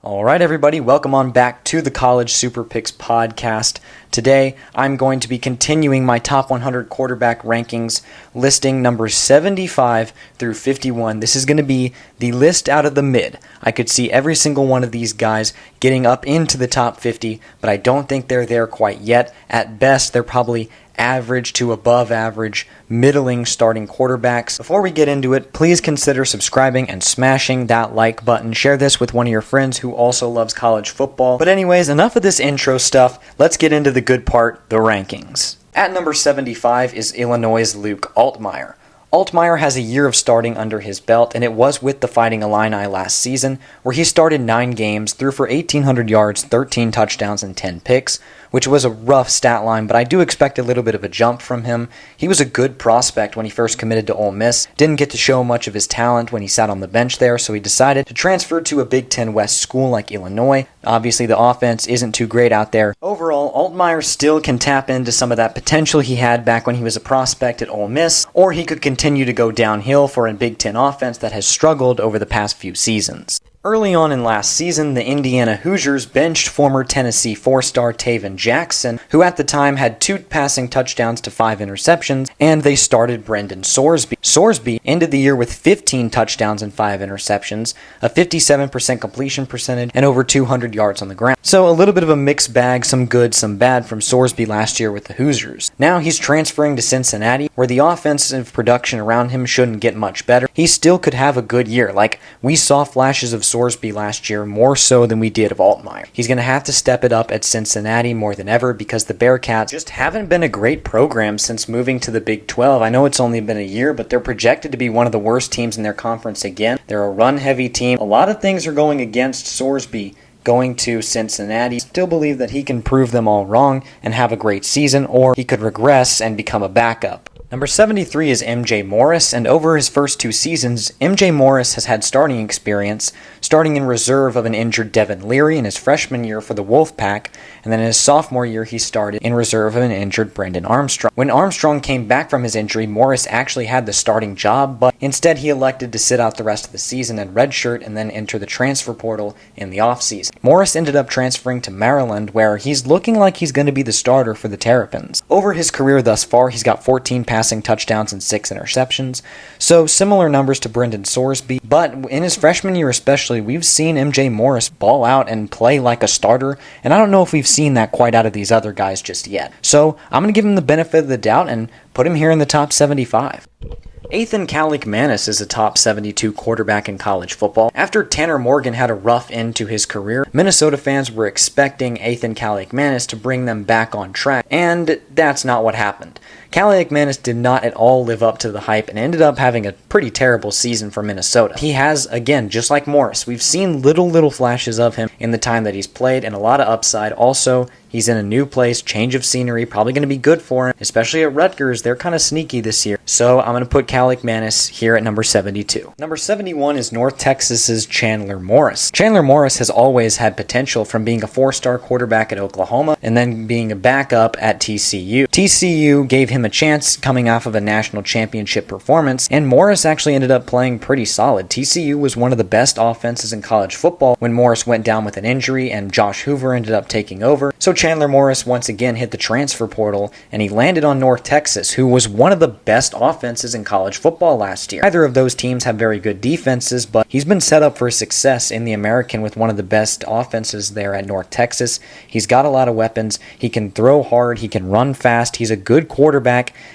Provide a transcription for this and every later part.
All right, everybody, welcome on back to the College Super Picks podcast. Today, I'm going to be continuing my top 100 quarterback rankings, listing numbers 75 through 51. This is going to be the list out of the mid. I could see every single one of these guys getting up into the top 50, but I don't think they're there quite yet. At best, they're probably average to above average, middling starting quarterbacks. Before we get into it, please consider subscribing and smashing that like button. Share this with one of your friends who also loves college football. But anyways, enough of this intro stuff. Let's get into the good part, the rankings. At number 75 is Illinois' Luke Altmaier. Altmaier has a year of starting under his belt, and it was with the Fighting Illini last season, where he started 9 games, threw for 1,800 yards, 13 touchdowns, and 10 picks, which was a rough stat line, but I do expect a little bit of a jump from him. He was a good prospect when he first committed to Ole Miss, didn't get to show much of his talent when he sat on the bench there, so he decided to transfer to a Big Ten West school like Illinois. Obviously, the offense isn't too great out there. Overall, Altmaier still can tap into some of that potential he had back when he was a prospect at Ole Miss, or he could continue to go downhill for a Big Ten offense that has struggled over the past few seasons. Early on in last season, the Indiana Hoosiers benched former Tennessee 4-star Taven Jackson, who at the time had 2 passing touchdowns to 5 interceptions, and they started Brendan Sorsby. Sorsby ended the year with 15 touchdowns and 5 interceptions, a 57% completion percentage, and over 200 yards on the ground. So a little bit of a mixed bag, some good, some bad from Sorsby last year with the Hoosiers. Now he's transferring to Cincinnati, where the offensive production around him shouldn't get much better. He still could have a good year. Like, we saw flashes of Sorsby last year, more so than we did of Altmaier. He's going to have to step it up at Cincinnati more than ever because the Bearcats just haven't been a great program since moving to the Big 12. I know it's only been a year, but they're projected to be one of the worst teams in their conference again. They're a run-heavy team. A lot of things are going against Sorsby going to Cincinnati. Still believe that he can prove them all wrong and have a great season, or he could regress and become a backup. Number 73 is MJ Morris, and over his first 2 seasons, MJ Morris has had starting experience, starting in reserve of an injured Devin Leary in his freshman year for the Wolfpack, and then in his sophomore year he started in reserve of an injured Brendan Armstrong. When Armstrong came back from his injury, Morris actually had the starting job, but instead he elected to sit out the rest of the season and redshirt and then enter the transfer portal in the offseason. Morris ended up transferring to Maryland, where he's looking like he's going to be the starter for the Terrapins. Over his career thus far, he's got 14 passing touchdowns and 6 interceptions, so similar numbers to Brendan Sorsby, but in his freshman year especially, we've seen MJ Morris ball out and play like a starter, and I don't know if we've seen that quite out of these other guys just yet. So I'm going to give him the benefit of the doubt and put him here in the top 75. Ethan Kaliakmanis is a top 72 quarterback in college football. After Tanner Morgan had a rough end to his career, Minnesota fans were expecting Ethan Kaliakmanis to bring them back on track, and that's not what happened. Kaliakmanis did not at all live up to the hype and ended up having a pretty terrible season for Minnesota. He has, again, just like Morris, we've seen little flashes of him in the time that he's played and a lot of upside. Also, he's in a new place, change of scenery, probably going to be good for him, especially at Rutgers. They're kind of sneaky this year. So I'm going to put Kaliakmanis here at number 72. Number 71 is North Texas's Chandler Morris. Chandler Morris has always had potential from being a 4-star quarterback at Oklahoma and then being a backup at TCU. TCU gave him a chance coming off of a national championship performance, and Morris actually ended up playing pretty solid. TCU was one of the best offenses in college football when Morris went down with an injury and Josh Hoover ended up taking over. So Chandler Morris once again hit the transfer portal, and he landed on North Texas, who was one of the best offenses in college football last year. Neither of those teams have very good defenses, but he's been set up for success in the American with one of the best offenses there at North Texas. He's got a lot of weapons. He can throw hard. He can run fast. He's a good quarterback.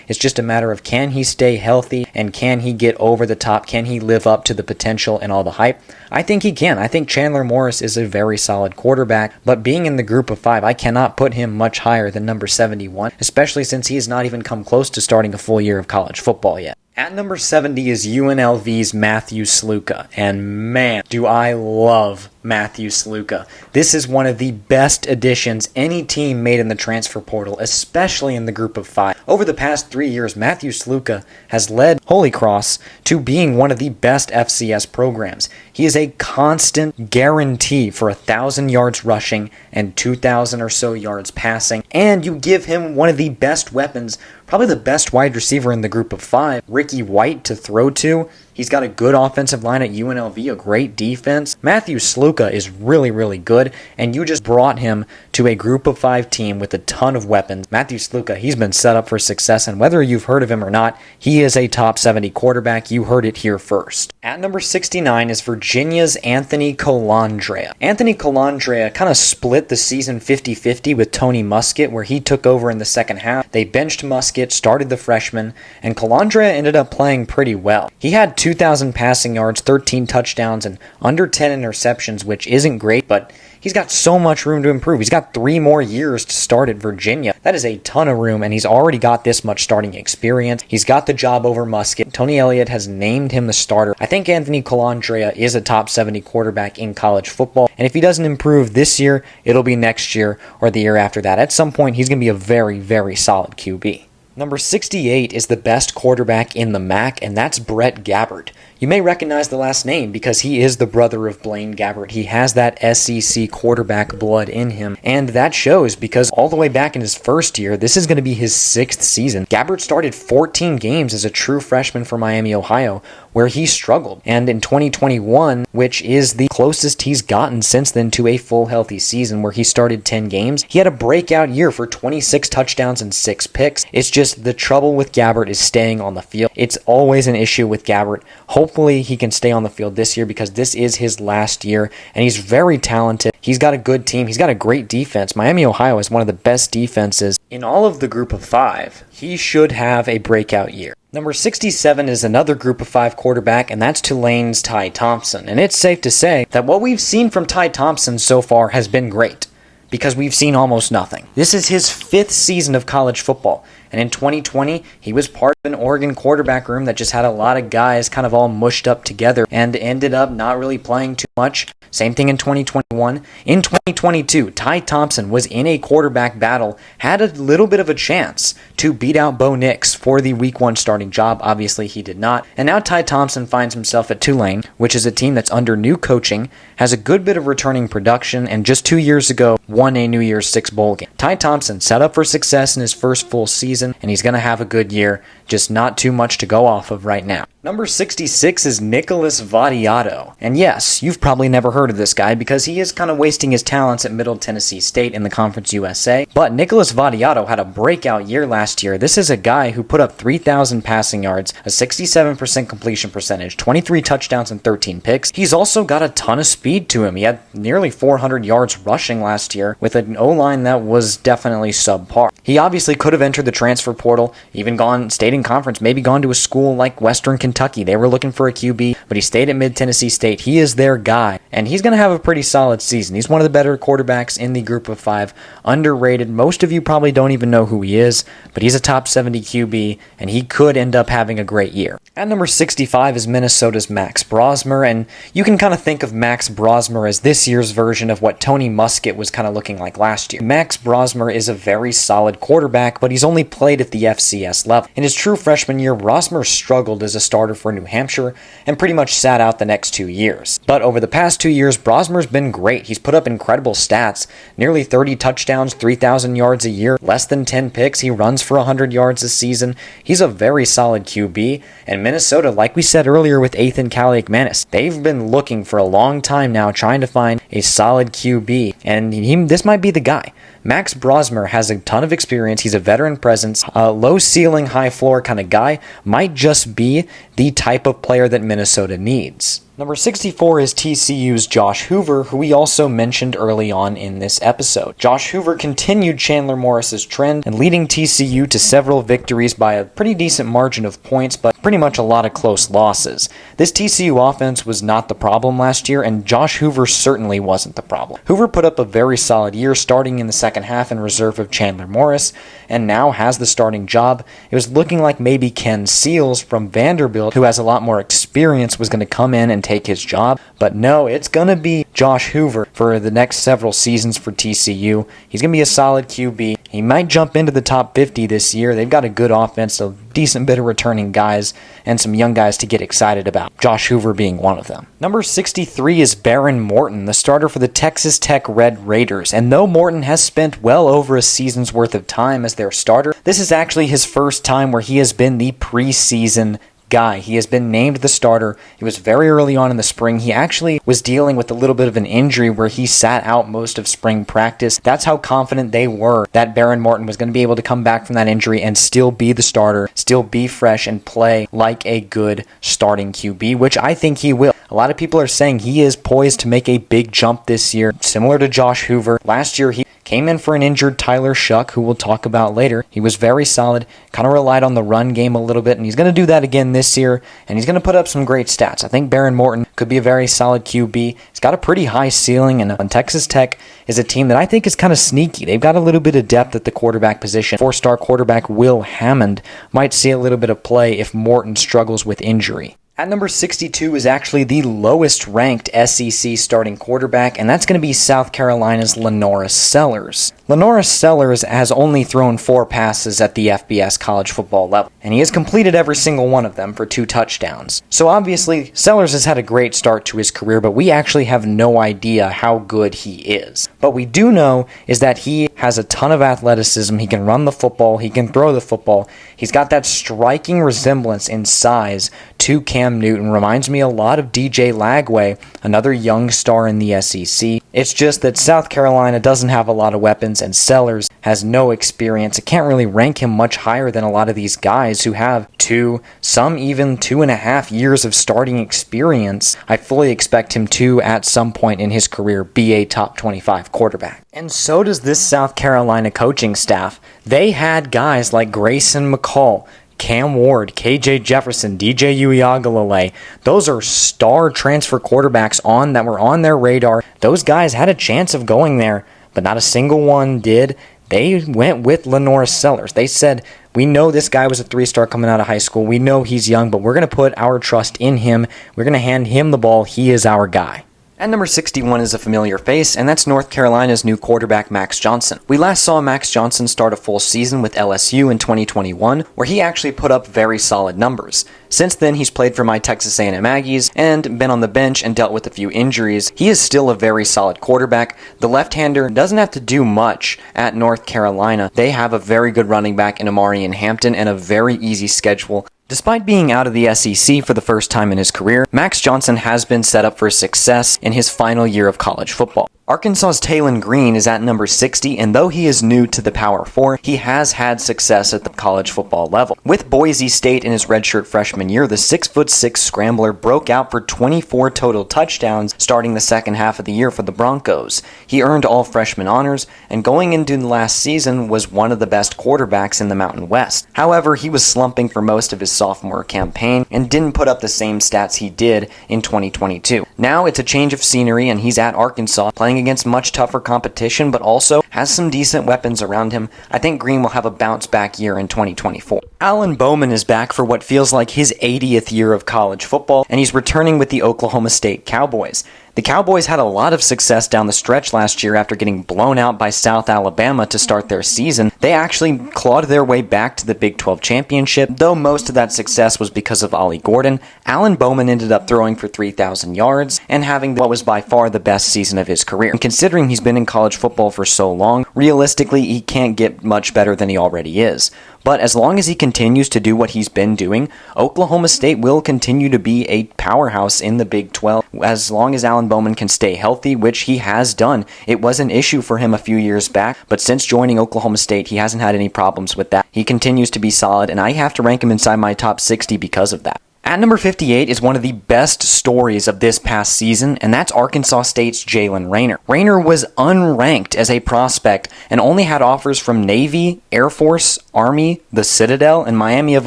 It's just a matter of, can he stay healthy and can he get over the top? Can he live up to the potential and all the hype? I think he can. I think Chandler Morris is a very solid quarterback, but being in the group of 5, I cannot put him much higher than number 71, especially since he has not even come close to starting a full year of college football yet. At number 70 is UNLV's Matthew Sluka, and man, do I love Matthew Sluka. This is one of the best additions any team made in the transfer portal, especially in the group of 5. Over the past 3 years, Matthew Sluka has led Holy Cross to being one of the best FCS programs. He is a constant guarantee for 1,000 yards rushing and 2,000 or so yards passing, and you give him one of the best weapons, probably the best wide receiver in the group of 5, Ricky White, to throw to. He's got a good offensive line at UNLV, a great defense. Matthew Sluka is really, really good, and you just brought him to a group of 5 team with a ton of weapons. Matthew Sluka, he's been set up for success, and whether you've heard of him or not, he is a top 70 quarterback. You heard it here first. At number 69 is Virginia's Anthony Colandrea. Anthony Colandrea kind of split the season 50-50 with Tony Muskett, where he took over in the second half. They benched Muskett, started the freshman, and Colandrea ended up playing pretty well. He had 2,000 passing yards, 13 touchdowns, and under 10 interceptions, which isn't great, but he's got so much room to improve. He's got 3 more years to start at Virginia. That is a ton of room, and he's already got this much starting experience. He's got the job over Muskett. Tony Elliott has named him the starter. I think Anthony Colandrea is a top 70 quarterback in college football, and if he doesn't improve this year, it'll be next year or the year after that. At some point, he's going to be a very, very solid QB. Number 68 is the best quarterback in the MAC, and that's Brett Gabbert. You may recognize the last name because he is the brother of Blaine Gabbert. He has that SEC quarterback blood in him, and that shows because all the way back in his first year, this is going to be his 6th season. Gabbert started 14 games as a true freshman for Miami, Ohio, where he struggled. And in 2021, which is the closest he's gotten since then to a full healthy season where he started 10 games, he had a breakout year for 26 touchdowns and 6 picks. It's just the trouble with Gabbert is staying on the field. It's always an issue with Gabbert. Hopefully he can stay on the field this year because this is his last year, and he's very talented. He's got a good team. He's got a great defense. Miami, Ohio is one of the best defenses in all of the group of 5. He should have a breakout year. Number 67 is another group of 5 quarterback, and that's Tulane's Tai Thompson. And it's safe to say that what we've seen from Tai Thompson so far has been great, because we've seen almost nothing. This is his 5th season of college football, and in 2020, he was part of an Oregon quarterback room that just had a lot of guys kind of all mushed up together and ended up not really playing too much. Same thing in 2021. In 2022, Tai Thompson was in a quarterback battle, had a little bit of a chance to beat out Bo Nix for the Week 1 starting job. Obviously, he did not. And now Tai Thompson finds himself at Tulane, which is a team that's under new coaching, has a good bit of returning production, and just 2 years ago won a New Year's Six bowl game. Tai Thompson set up for success in his first full season, and he's going to have a good year, just not too much to go off of right now. Number 66 is Nicholas Vatto. And yes, you've probably never heard of this guy because he is kind of wasting his talents at Middle Tennessee State in the Conference USA. But Nicholas Vatto had a breakout year last year. This is a guy who put up 3,000 passing yards, a 67% completion percentage, 23 touchdowns and 13 picks. He's also got a ton of speed to him. He had nearly 400 yards rushing last year with an O-line that was definitely subpar. He obviously could have entered the transfer portal, even stayed in conference, maybe gone to a school like Western Kentucky. They were looking for a QB, but he stayed at Mid-Tennessee State. He is their guy, and he's going to have a pretty solid season. He's one of the better quarterbacks in the group of 5. Underrated. Most of you probably don't even know who he is, but he's a top 70 QB, and he could end up having a great year. At number 65 is Minnesota's Max Brosmer, and you can kind of think of Max Brosmer as this year's version of what Tony Muskett was kind of looking like last year. Max Brosmer is a very solid quarterback, but he's only played at the FCS level. In his true freshman year, Brosmer struggled as a starter for New Hampshire and pretty much sat out the next 2 years. But over the past 2 years, Brosmer's been great. He's put up incredible stats, nearly 30 touchdowns, 3,000 yards a year, less than 10 picks. He runs for 100 yards a season. He's a very solid QB, and Minnesota, like we said earlier with Ethan Kaliakmanis, they've been looking for a long time now trying to find a solid QB, and this might be the guy. Max Brosmer has a ton of experience. He's a veteran presence, a low ceiling, high floor kind of guy. Might just be the type of player that Minnesota needs. Number 64 is TCU's Josh Hoover, who we also mentioned early on in this episode. Josh Hoover continued Chandler Morris's trend and leading TCU to several victories by a pretty decent margin of points, but pretty much a lot of close losses. This TCU offense was not the problem last year, and Josh Hoover certainly wasn't the problem. Hoover put up a very solid year, starting in the second half in reserve of Chandler Morris, and now has the starting job. It was looking like maybe Ken Seals from Vanderbilt, who has a lot more experience, was going to come in and take his job, but no, it's going to be Josh Hoover for the next several seasons for TCU. He's going to be a solid QB. He might jump into the top 50 this year. They've got a good offense, a decent bit of returning guys, and some young guys to get excited about, Josh Hoover being one of them. Number 63 is Baron Morton, the starter for the Texas Tech Red Raiders, and though Morton has spent well over a season's worth of time as their starter, this is actually his first time where he has been the preseason guy. He has been named the starter. It was very early on in the spring. He actually was dealing with a little bit of an injury where he sat out most of spring practice. That's how confident they were that Baron Morton was going to be able to come back from that injury and still be the starter, still be fresh and play like a good starting QB, which I think he will. A lot of people are saying he is poised to make a big jump this year, similar to Josh Hoover. Last year, he came in for an injured Tyler Shuck, who we'll talk about later. He was very solid, kind of relied on the run game a little bit, and he's going to do that again this year, and he's going to put up some great stats. I think Baron Morton could be a very solid QB. He's got a pretty high ceiling, and Texas Tech is a team that I think is kind of sneaky. They've got a little bit of depth at the quarterback position. Four-star quarterback Will Hammond might see a little bit of play if Morton struggles with injury. At number 62 is actually the lowest ranked SEC starting quarterback, and that's going to be South Carolina's Lenor Stephens. Lenor Stephens has only thrown 4 passes at the FBS college football level, and he has completed every single one of them for 2 touchdowns. So obviously, Stephens has had a great start to his career, but we actually have no idea how good he is. What we do know is that he has a ton of athleticism. He can run the football, he can throw the football. He's got that striking resemblance in size to Cam Newton. Reminds me a lot of DJ Lagway, another young star in the SEC. It's just that South Carolina doesn't have a lot of weapons, and Stephens has no experience. I can't really rank him much higher than a lot of these guys who have 2, some even 2.5 years of starting experience. I fully expect him to, at some point in his career, be a top 25 quarterback. And so does this South Carolina coaching staff. They had guys like Grayson McCall, Cam Ward, KJ Jefferson, DJ Uiagalelei. Those are star transfer quarterbacks that were on their radar. Those guys had a chance of going there, but not a single one did. They went with Lenor Stephens. They said, we know this guy was a 3-star coming out of high school. We know he's young, but we're going to put our trust in him. We're going to hand him the ball. He is our guy. At number 61 is a familiar face, and that's North Carolina's new quarterback, Max Johnson. We last saw Max Johnson start a full season with LSU in 2021, where he actually put up very solid numbers. Since then, he's played for my Texas A&M Aggies and been on the bench and dealt with a few injuries. He is still a very solid quarterback. The left-hander doesn't have to do much at North Carolina. They have a very good running back in Amari and Hampton and a very easy schedule. Despite being out of the SEC for the first time in his career, Max Johnson has been set up for success in his final year of college football. Arkansas's Taylon Green is at number 60, and though he is new to the Power 4, he has had success at the college football level. With Boise State in his redshirt freshman year, the 6'6" scrambler broke out for 24 total touchdowns starting the second half of the year for the Broncos. He earned all freshman honors, and going into the last season was one of the best quarterbacks in the Mountain West. However, he was slumping for most of his sophomore campaign and didn't put up the same stats he did in 2022. Now it's a change of scenery, and he's at Arkansas playing against much tougher competition, but also has some decent weapons around him. I think Green will have a bounce back year in 2024. Alan Bowman is back for what feels like his 80th year of college football, and he's returning with the Oklahoma State Cowboys. The Cowboys had a lot of success down the stretch last year after getting blown out by South Alabama to start their season. They actually clawed their way back to the Big 12 championship, though most of that success was because of Ollie Gordon. Alan Bowman ended up throwing for 3,000 yards and having what was by far the best season of his career. And considering he's been in college football for so long, realistically, he can't get much better than he already is. But as long as he continues to do what he's been doing, Oklahoma State will continue to be a powerhouse in the Big 12 as long as Alan Bowman can stay healthy, which he has done. It was an issue for him a few years back, but since joining Oklahoma State, he hasn't had any problems with that. He continues to be solid, and I have to rank him inside my top 60 because of that. At number 58 is one of the best stories of this past season, and that's Arkansas State's Jaylen Rer. Rer was unranked as a prospect and only had offers from Navy, Air Force, Army, the Citadel, and Miami of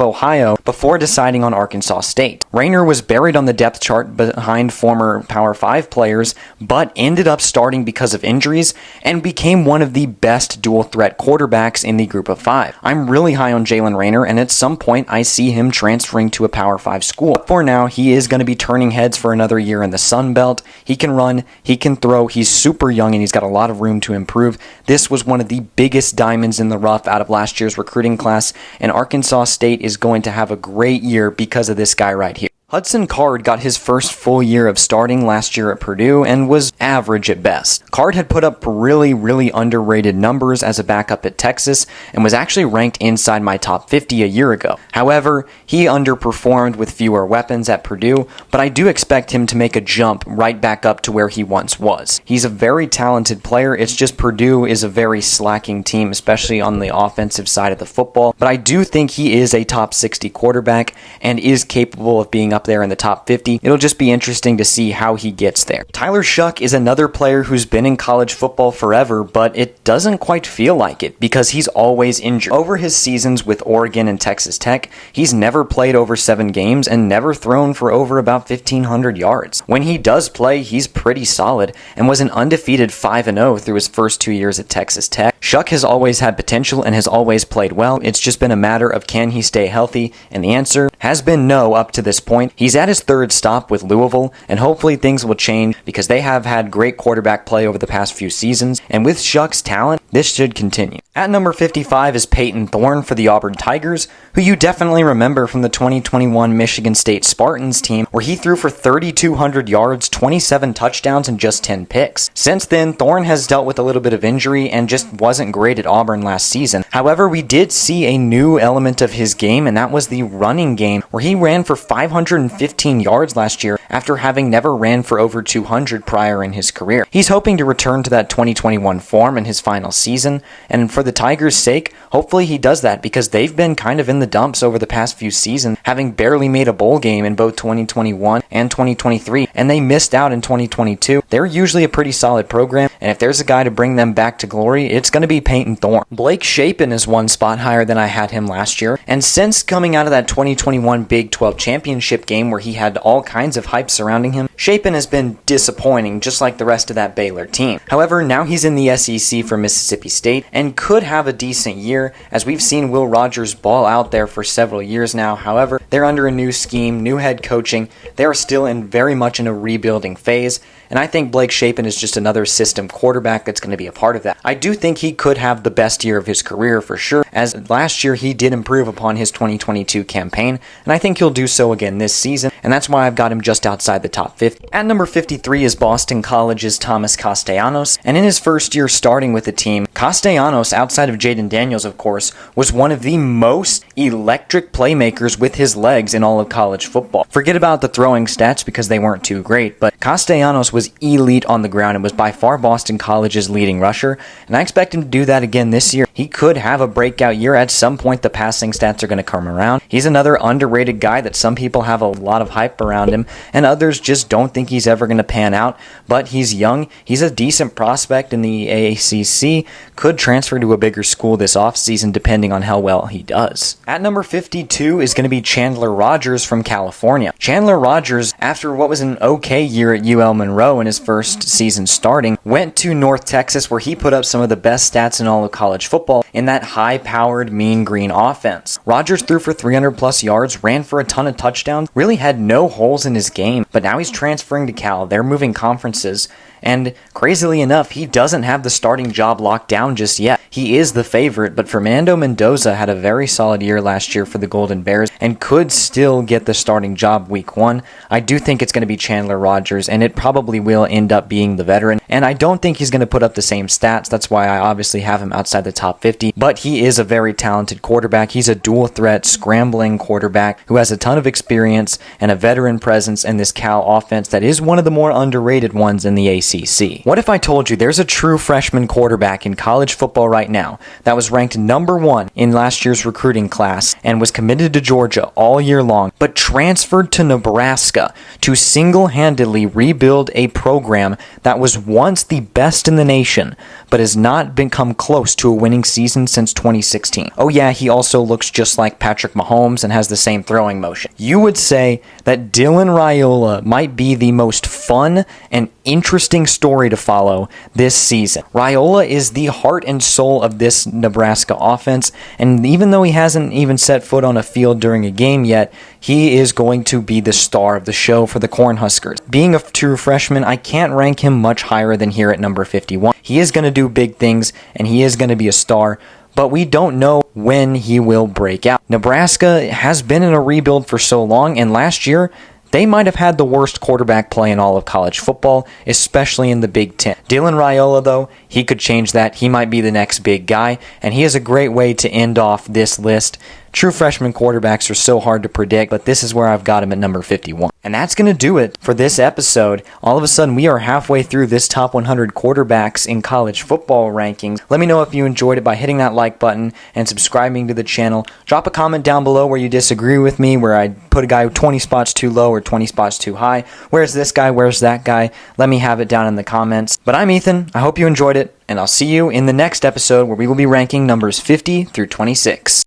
Ohio before deciding on Arkansas State. Rer was buried on the depth chart behind former Power 5 players, but ended up starting because of injuries and became one of the best dual-threat quarterbacks in the group of 5. I'm really high on Jaylen Rer, and at some point I see him transferring to a Power 5 school. For now, he is going to be turning heads for another year in the Sun Belt. He can run, he can throw, he's super young, and he's got a lot of room to improve. This was one of the biggest diamonds in the rough out of last year's recruiting class, and Arkansas State is going to have a great year because of this guy right here. Hudson Card got his first full year of starting last year at Purdue and was average at best. Card had put up really underrated numbers as a backup at Texas and was actually ranked inside my top 50 a year ago. However, he underperformed with fewer weapons at Purdue, but I do expect him to make a jump right back up to where he once was. He's a very talented player, it's just Purdue is a very slacking team, especially on the offensive side of the football, but I do think he is a top 60 quarterback and is capable of being up there in the top 50. It'll just be interesting to see how he gets there. Tyler Shuck is another player who's been in college football forever, but it doesn't quite feel like it because he's always injured. Over his seasons with Oregon and Texas Tech, he's never played over 7 games and never thrown for over about 1,500 yards. When he does play, he's pretty solid and was an undefeated 5-0 through his first 2 years at Texas Tech. Shuck has always had potential and has always played well. It's just been a matter of can he stay healthy, and the answer has been no up to this point. He's at his 3rd stop with Louisville, and hopefully things will change because they have had great quarterback play over the past few seasons, and with Shuck's talent, this should continue. At number 55 is Peyton Thorne for the Auburn Tigers, who you definitely remember from the 2021 Michigan State Spartans team, where he threw for 3,200 yards, 27 touchdowns, and just 10 picks. Since then, Thorne has dealt with a little bit of injury and just wasn't great at Auburn last season. However, we did see a new element of his game, and that was the running game, where he ran for 515 yards last year after having never ran for over 200 prior in his career. He's hoping to return to that 2021 form in his final season, and for the Tigers' sake, hopefully he does that because they've been kind of in the dumps over the past few seasons, having barely made a bowl game in both 2021 and 2023, and they missed out in 2022. They're usually a pretty solid program, and if there's a guy to bring them back to glory, it's going to be Peyton Thorne. Blake Shapen is one spot higher than I had him last year, and since coming out of that 2021 Big 12 championship game where he had all kinds of hype surrounding him, Shapen has been disappointing just like the rest of that Baylor team. However, now he's in the SEC for Mississippi State and could have a decent year, as we've seen Will Rogers ball out there for several years now. However, they're under a new scheme, new head coaching. They are still very much in a rebuilding phase, and I think Blake Shapen is just another system quarterback that's going to be a part of that. I do think he could have the best year of his career for sure, as last year he did improve upon his 2022 campaign, and I think he'll do so again this season, and that's why I've got him just outside the top 50. At number 53 is Boston College's Thomas Castellanos, and in his first year starting with the team, Castellanos, outside of Jaden Daniels of course, was one of the most electric playmakers with his legs in all of college football. Forget about the throwing stats because they weren't too great, but Castellanos was elite on the ground and was by far Boston College's leading rusher, and I expect him to do that again this year. He could have a breakout year. At some point the passing stats are going to come around. He's another underrated guy that some people have a lot of hype around him and others just don't think he's ever going to pan out, but he's young. He's a decent prospect in the AACC, could transfer to a bigger school this offseason depending on how well he does. At number 52 is going to be Chandler Rogers from California. Chandler Rogers, after what was an okay year at UL Monroe in his first season starting, went to North Texas where he put up some of the best stats in all of college football in that high-powered mean green offense. Rogers threw for 300 plus yards, ran for a ton of touchdowns, really had no holes in his game, but now he's transferring to Cal. They're moving conferences, and crazily enough, he doesn't have the starting job locked down just yet. He is the favorite, but Fernando Mendoza had a very solid year last year for the Golden Bears and could still get the starting job week 1. I do think it's going to be Chandler Rogers, and it probably will end up being the veteran, and I don't think he's going to put up the same stats. That's why I obviously have him outside the top 50, but he is a very talented quarterback. He's a dual threat, scrambling quarterback who has a ton of experience and a veteran presence in this Cal offense that is one of the more underrated ones in the ACC. What if I told you there's a true freshman quarterback in college football right now that was ranked number 1 in last year's recruiting class and was committed to Georgia all year long, but transferred to Nebraska to single-handedly rebuild a program that was once the best in the nation, but has not become close to a winning season since 2016. Oh yeah, he also looks just like Patrick Mahomes and has the same throwing motion. You would say that Dylan Raiola might be the most fun and interesting story to follow this season. Raiola is the heart and soul of this Nebraska offense, and even though he hasn't even set foot on a field during a game yet, he is going to be the star of the show for the Cornhuskers. Being a true freshman, I can't rank him much higher than here at number 51. He is going to do big things, and he is going to be a star, but we don't know when he will break out. Nebraska has been in a rebuild for so long, and last year, they might have had the worst quarterback play in all of college football, especially in the Big Ten. Dylan Raiola, though, he could change that. He might be the next big guy, and he is a great way to end off this list. True freshman quarterbacks are so hard to predict, but this is where I've got him at number 51. And that's going to do it for this episode. All of a sudden, we are halfway through this top 100 quarterbacks in college football rankings. Let me know if you enjoyed it by hitting that like button and subscribing to the channel. Drop a comment down below where you disagree with me, where I put a guy 20 spots too low or 20 spots too high. Where's this guy? Where's that guy? Let me have it down in the comments. But I'm Ethan. I hope you enjoyed it, and I'll see you in the next episode where we will be ranking numbers 50 through 26.